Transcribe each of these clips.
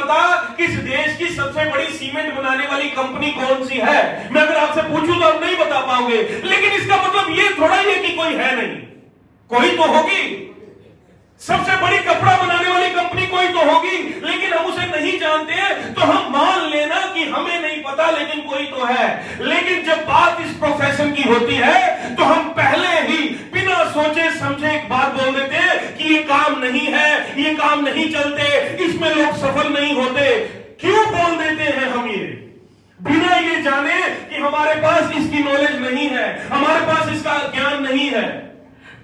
पता कि इस देश की सबसे बड़ी सीमेंट बनाने वाली कंपनी कौन सी है। मैं अगर आपसे पूछूं तो आप नहीं बता पाओगे, लेकिन इसका मतलब ये थोड़ा ही है कि कोई है नहीं, कोई तो होगी। सबसे बड़ी कपड़ा बनाने वाली कंपनी कोई तो होगी, लेकिन हम उसे नहीं जानते तो हम मान लेना कि हमें नहीं पता, लेकिन कोई तो है। लेकिन जब बात इस प्रोफेशन की होती है तो हम पहले ही बिना सोचे समझे एक बात बोल देते हैं कि ये काम नहीं है, ये काम नहीं चलते, इसमें लोग सफल नहीं होते। क्यों बोल देते हैं हम ये, बिना ये जाने कि हमारे पास इसकी नॉलेज नहीं है, हमारे पास इसका ज्ञान नहीं है।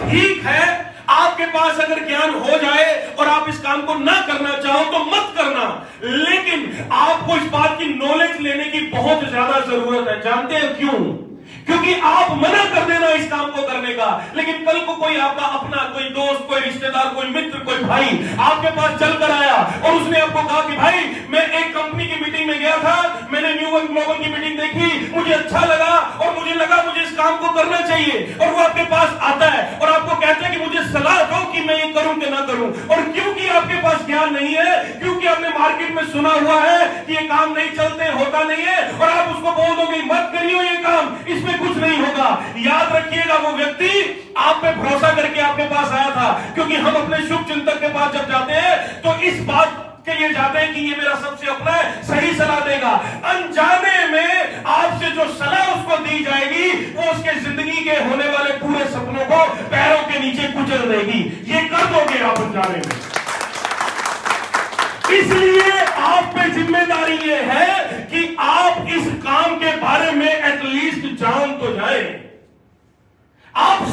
ठीक है, आपके पास अगर ज्ञान हो जाए और आप इस काम को ना करना चाहो तो मत करना, लेकिन आपको इस बात की नॉलेज लेने की बहुत ज्यादा जरूरत है। जानते हैं क्यों? क्योंकि आप मना कर देना इस काम को करने का, लेकिन कल को कोई आपका अपना, कोई दोस्त, कोई रिश्तेदार, कोई मित्र, कोई भाई आपके पास चल कर आया और उसने आपको कहा कि भाई मैं एक कंपनी की मीटिंग में गया था, मैंने न्यू वर्ल्ड ग्लोबल की मीटिंग देखी, मुझे अच्छा लगा और मुझे लगा मुझे इस काम को करना चाहिए। और वो आपके पास आता है और आपको कहता है कि मुझे सलाह दो कि मैं ये करूं कि ना करूं। और क्योंकि आपके पास ज्ञान नहीं है, क्योंकि आपने मार्केट में सुना हुआ है कि ये काम नहीं चलते, होता नहीं है, और आप उसको बोल दोगे मत करियो ये काम, इसमें कुछ नहीं होगा। याद रखिएगा, वो व्यक्ति आप पे भरोसा करके आपके पास आया था, क्योंकि हम अपने शुभ चिंतक के पास जब जाते हैं तो इस बात के लिए जाते हैं कि ये मेरा सबसे अपना है, सही सलाह देगा। अनजाने में आपसे जो सलाह उसको दी जाएगी वो उसके जिंदगी के होने वाले पूरे सपनों को पैरों के नीचे कुचल देगी। ये कर दोगे आप अनजाने में। इसलिए आप पे जिम्मेदारी ये है कि आप इस काम के बारे में एटलीस्ट जान तो जाए।